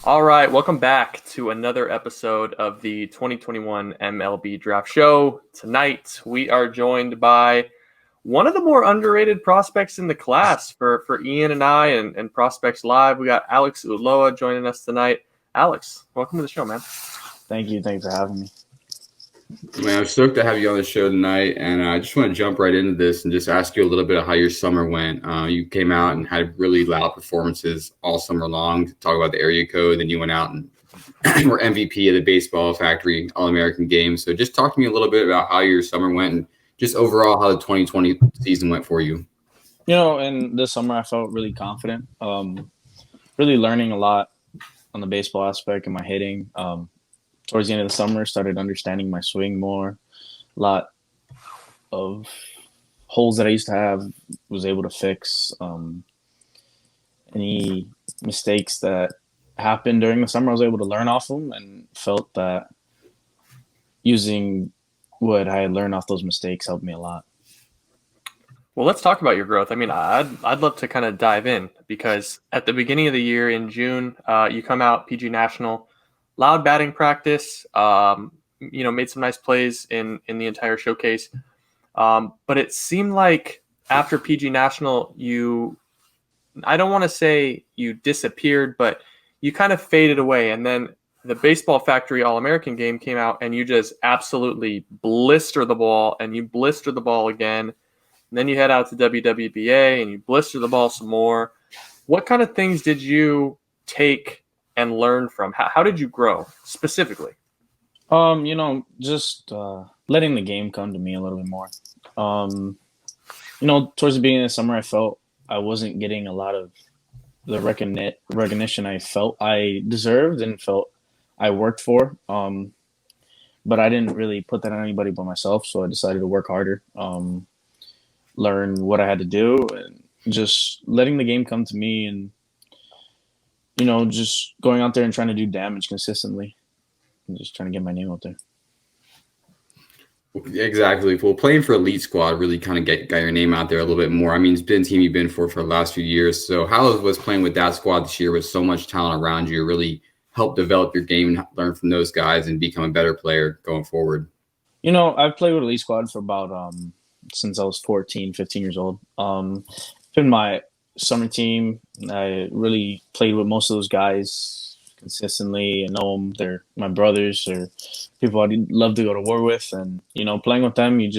All right, welcome back to another episode of the 2021 MLB Draft Show. Tonight, we are joined by one of the more underrated prospects in the class for Ian and I and Prospects Live. We got Alex Ulloa joining us tonight. Alex, welcome to the show, man. Thank you. Thanks for having me. Man, I'm stoked to have you on the show tonight, and I just want to jump right into this and just ask you a little bit of how your summer went. You came out and had really loud performances all summer long to talk about the area code. Then you went out and were MVP of the Baseball Factory All-American Games. So just talk to me a little bit about how your summer went and just overall how the 2020 season went for you. In this summer, I felt really confident, really learning a lot on the baseball aspect and my hitting. Towards the end of the summer, started understanding my swing more. A lot of holes that I used to have was able to fix. Any mistakes that happened during the summer, I was able to learn off them and felt that using what I had learned off those mistakes helped me a lot. Well, let's talk about your growth. I mean, I'd love to kind of dive in because at the beginning of the year in June, you come out PG National, loud batting practice. Made some nice plays in the entire showcase. But it seemed like after PG National, I don't want to say you disappeared, but you kind of faded away. And then the Baseball Factory All-American game came out and you just absolutely blister the ball and you blister the ball again. And then you head out to WWBA and you blister the ball some more. What kind of things did you take and learn from? How did you grow specifically? Just letting the game come to me a little bit more. Towards the beginning of the summer, I felt I wasn't getting a lot of the recognition I felt I deserved and felt I worked for. But I didn't really put that on anybody but myself, so I decided to work harder, learn what I had to do, and just letting the game come to me and, just going out there and trying to do damage consistently and just trying to get my name out there. Exactly. Well, playing for Elite Squad really kind of got your name out there a little bit more. I mean, it's been a team you've been for the last few years. So how was playing with that squad this year with so much talent around you really help develop your game and learn from those guys and become a better player going forward? I've played with Elite Squad for about since I was 14, 15 years old. It's been my summer team. I really played with most of those guys consistently. I know them. They're my brothers or people I'd love to go to war with. And, playing with them, you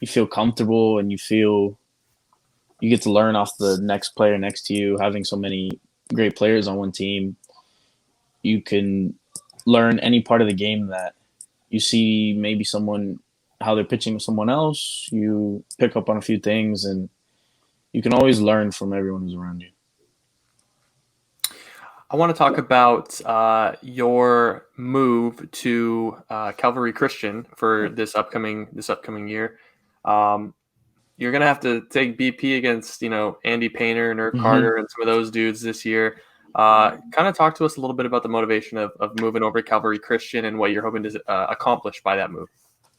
feel comfortable and you get to learn off the next player next to you. Having so many great players on one team, you can learn any part of the game that you see maybe how they're pitching with someone else. You pick up on a few things and you can always learn from everyone who's around you. I want to talk about your move to Calvary Christian for this upcoming year. You're gonna have to take BP against Andy Painter, Nerve Carter, and some of those dudes this year. Kind of talk to us a little bit about the motivation of moving over to Calvary Christian and what you're hoping to accomplish by that move.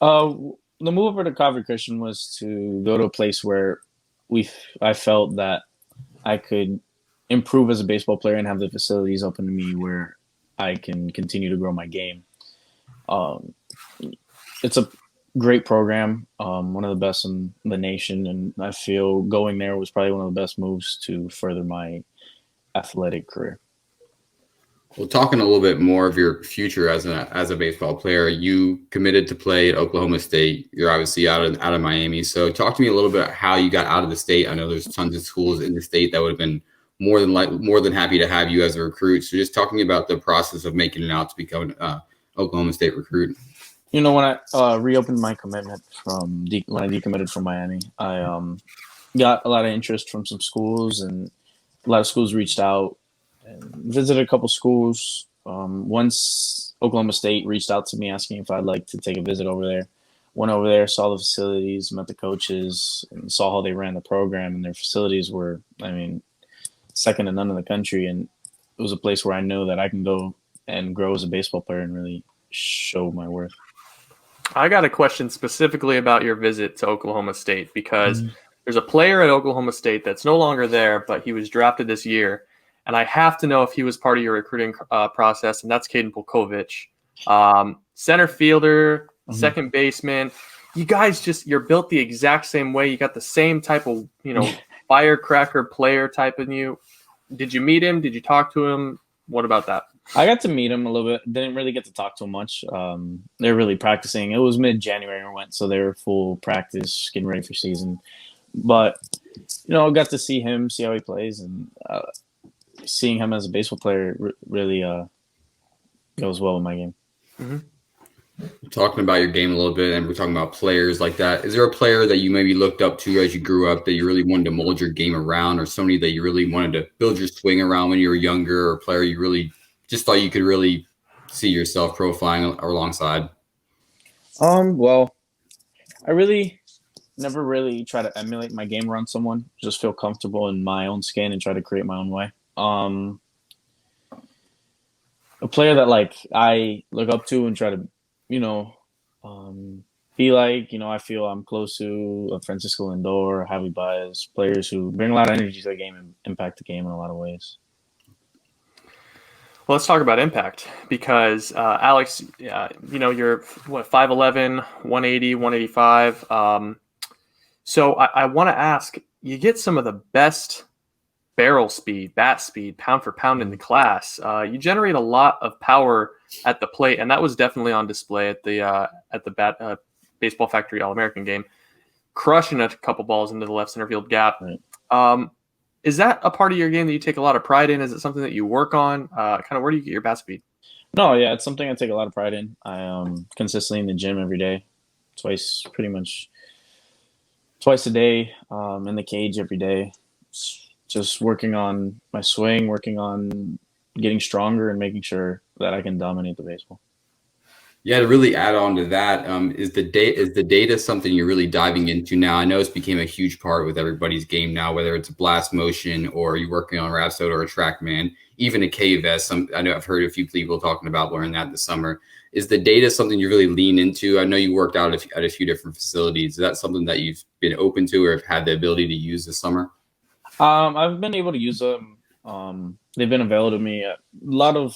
The move over to Calvary Christian was to go to a place where I felt that I could improve as a baseball player and have the facilities open to me where I can continue to grow my game. It's a great program, one of the best in the nation, and I feel going there was probably one of the best moves to further my athletic career. Well, talking a little bit more of your future as a baseball player, you committed to play at Oklahoma State. You're obviously out of Miami. So talk to me a little bit how you got out of the state. I know there's tons of schools in the state that would have been more than happy to have you as a recruit. So just talking about the process of making it out to become an Oklahoma State recruit. When I reopened my commitment when I decommitted from Miami, I got a lot of interest from some schools, and a lot of schools reached out and visited a couple schools. Once Oklahoma State reached out to me asking if I'd like to take a visit over there. Went over there, saw the facilities, met the coaches, and saw how they ran the program. And their facilities were, second to none in the country. And it was a place where I know that I can go and grow as a baseball player and really show my worth. I got a question specifically about your visit to Oklahoma State because there's a player at Oklahoma State that's no longer there, but he was drafted this year. and I have to know if he was part of your recruiting process, and that's Kaden Pulkovich. Center fielder, second baseman. You guys you're built the exact same way. You got the same type of, firecracker player type in you. Did you meet him? Did you talk to him? What about that? I got to meet him a little bit. Didn't really get to talk to him much. They're really practicing. It was mid-January when we went, so they were full practice, getting ready for season. But, I got to see him, see how he plays, and seeing him as a baseball player really goes well with my game. Mm-hmm. Talking about your game a little bit, and we're talking about players like that. Is there a player that you maybe looked up to as you grew up that you really wanted to mold your game around, or somebody that you really wanted to build your swing around when you were younger, or a player you really just thought you could really see yourself profiling alongside? Well, I really never really try to emulate my game around someone. Just feel comfortable in my own skin and try to create my own way. A player that I look up to and try to be like, I feel I'm close to a Francisco Lindor, Javi Baez, players who bring a lot of energy to the game and impact the game in a lot of ways. Well, let's talk about impact because, Alex, you're 5'11", 180, 185. So I want to ask, you get some of the best barrel speed, bat speed, pound for pound in the class. You generate a lot of power at the plate, and that was definitely on display at the Baseball Factory All-American game, crushing a couple balls into the left center field gap. Right. Is that a part of your game that you take a lot of pride in? Is it something that you work on? Kind of where do you get your bat speed? No, yeah, it's something I take a lot of pride in. I consistently in the gym every day, pretty much twice a day, in the cage every day. Just working on my swing, working on getting stronger and making sure that I can dominate the baseball. Yeah, to really add on to that, is the data something you're really diving into now? I know it's became a huge part with everybody's game now, whether it's a blast motion or you're working on a Rhapsody or a TrackMan, even a K-Vest. I know I've heard a few people talking about learning that this summer. Is the data something you really lean into? I know you worked out at a few different facilities. Is that something that you've been open to or have had the ability to use this summer? I've been able to use them. They've been available to me at a lot of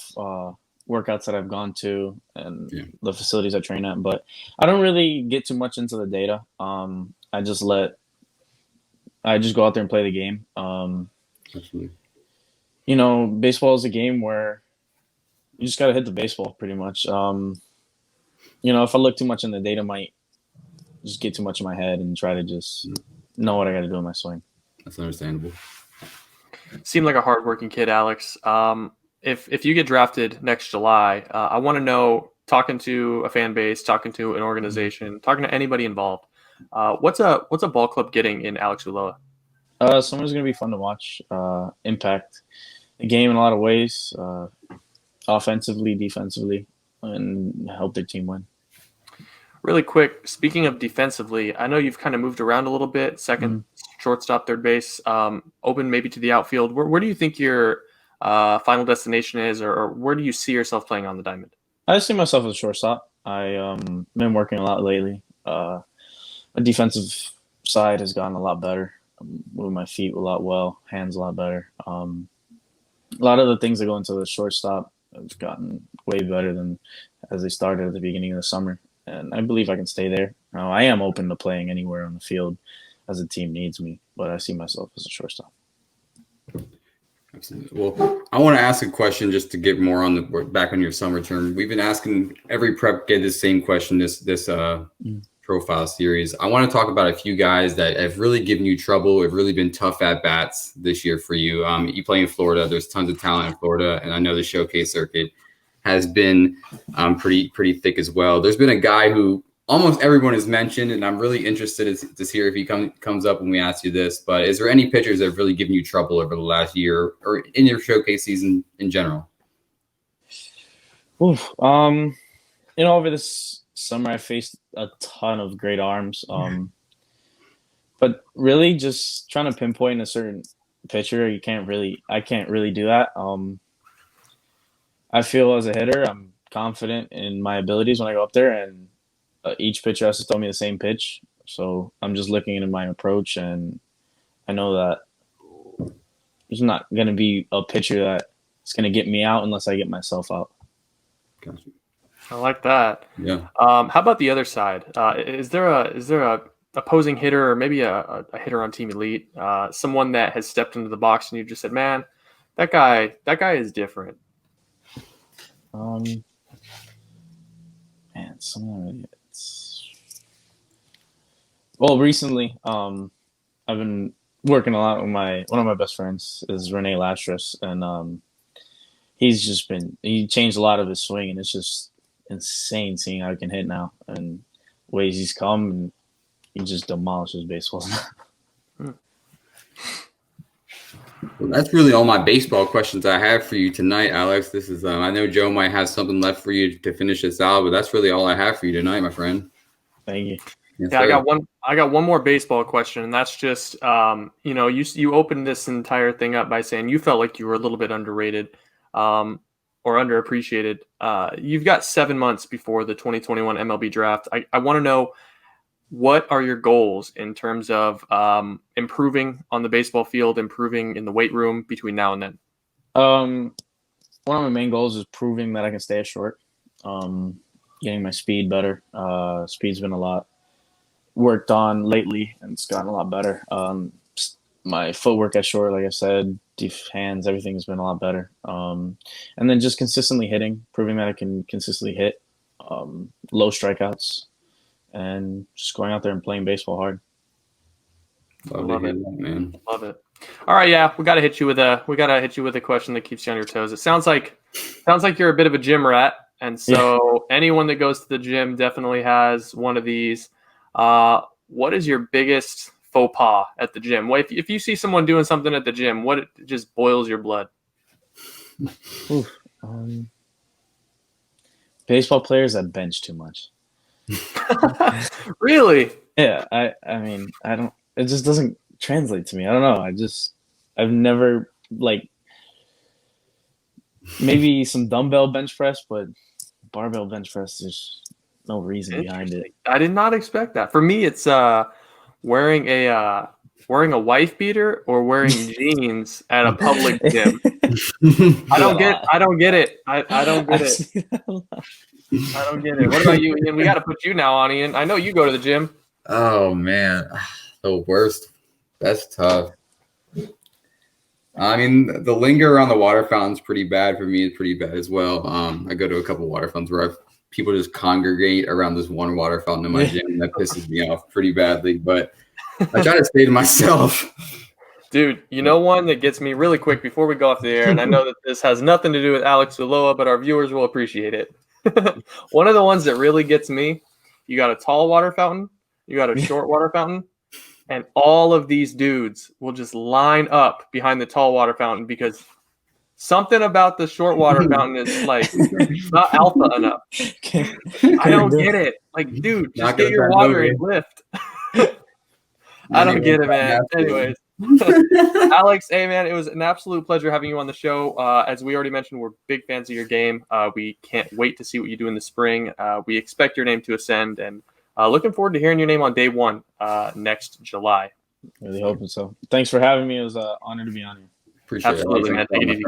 workouts that I've gone to and the facilities I train at, but I don't really get too much into the data. I just go out there and play the game. Absolutely. Baseball is a game where you just got to hit the baseball pretty much. If I look too much in the data, I might just get too much in my head and try to just know what I got to do in my swing. That's understandable. Seem like a hardworking kid, Alex. If you get drafted next July, I want to know, talking to a fan base, talking to an organization, talking to anybody involved, what's a ball club getting in Alex Ulloa? Someone's going to be fun to watch, impact the game in a lot of ways, offensively, defensively, and help their team win. Really quick, speaking of defensively, I know you've kind of moved around a little bit, second shortstop, third base, open maybe to the outfield. Where do you think your final destination is, or where do you see yourself playing on the diamond? I see myself as a shortstop. I've been working a lot lately. My defensive side has gotten a lot better. I'm moving my feet a lot well, hands a lot better. A lot of the things that go into the shortstop have gotten way better than as they started at the beginning of the summer. And I believe I can stay there. Now, I am open to playing anywhere on the field as the team needs me, but I see myself as a shortstop. Absolutely. Well, I want to ask a question just to get more back on your summer term. We've been asking every prep get this same question, this profile series. I want to talk about a few guys that have really given you trouble, have really been tough at bats this year for you. You play in Florida. There's tons of talent in Florida, and I know the showcase circuit has been pretty thick as well. There's been a guy who almost everyone has mentioned, and I'm really interested to hear if he comes up when we ask you this. But is there any pitchers that have really given you trouble over the last year or in your showcase season in general? Oof. Over this summer, I faced a ton of great arms. But really just trying to pinpoint a certain pitcher, I can't really do that. I feel as a hitter, I'm confident in my abilities when I go up there, and each pitcher has to throw me the same pitch. So I'm just looking into my approach, and I know that there's not going to be a pitcher that's going to get me out unless I get myself out. Gotcha. I like that. Yeah. How about the other side? Is there a opposing hitter or maybe a hitter on Team Elite, someone that has stepped into the box and you just said, man, that guy is different? Man, someone recently, I've been working a lot with one of my best friends is Renee Lastros, and he changed a lot of his swing, and it's just insane seeing how he can hit now and ways he's come, and he just demolishes baseballs. Well, that's really all my baseball questions I have for you tonight, Alex. This is I know Joe might have something left for you to finish this out, but that's really all I have for you tonight, my friend. Thank you. Yes, Yeah, sir. I got one more baseball question, and that's just you opened this entire thing up by saying you felt like you were a little bit underrated or underappreciated. You've got 7 months before the 2021 MLB Draft. I want to know, what are your goals in terms of improving on the baseball field, improving in the weight room between now and then? One of my main goals is proving that I can stay short. Getting my speed better. Speed's been a lot worked on lately, and it's gotten a lot better. My footwork at short, like I said, hands, everything has been a lot better. And then just consistently hitting, proving that I can consistently hit, low strikeouts, and just going out there and playing baseball hard. Love it, man. Love it. All right, yeah, we gotta hit you with a question that keeps you on your toes. It sounds like you're a bit of a gym rat, and so anyone that goes to the gym definitely has one of these. What is your biggest faux pas at the gym? If you see someone doing something at the gym, what just boils your blood? Baseball players that bench too much. Really? Yeah, I mean, I don't. It just doesn't translate to me. I don't know. I've never maybe some dumbbell bench press, but barbell bench press, there's no reason behind it. I did not expect that. For me, it's wearing a wife beater or wearing jeans at a public gym. I don't get it. I don't get it. I don't get it. What about you, Ian? We got to put you now on, Ian. I know you go to the gym. Oh man, the worst. That's tough. I mean, the linger around the water fountain's pretty bad for me. It's pretty bad as well. I go to a couple water fountains where people just congregate around this one water fountain in my gym, and that pisses me off pretty badly. But I try to stay to myself. Dude, you know one that gets me really quick before we go off the air, and I know that this has nothing to do with Alex Ulloa, but our viewers will appreciate it. One of the ones that really gets me, you got a tall water fountain, you got a short water fountain, and all of these dudes will just line up behind the tall water fountain because something about the short water fountain is not alpha enough. I don't get it. Dude, just get your water and lift. I don't get it, man. Anyways. Alex, hey man, it was an absolute pleasure having you on the show. As we already mentioned, we're big fans of your game. We can't wait to see what you do in the spring. We expect your name to ascend, and looking forward to hearing your name on day one next July. Really hoping so. Thanks for having me. It was an honor to be on here. Appreciate Absolutely, it. man. Take it easy.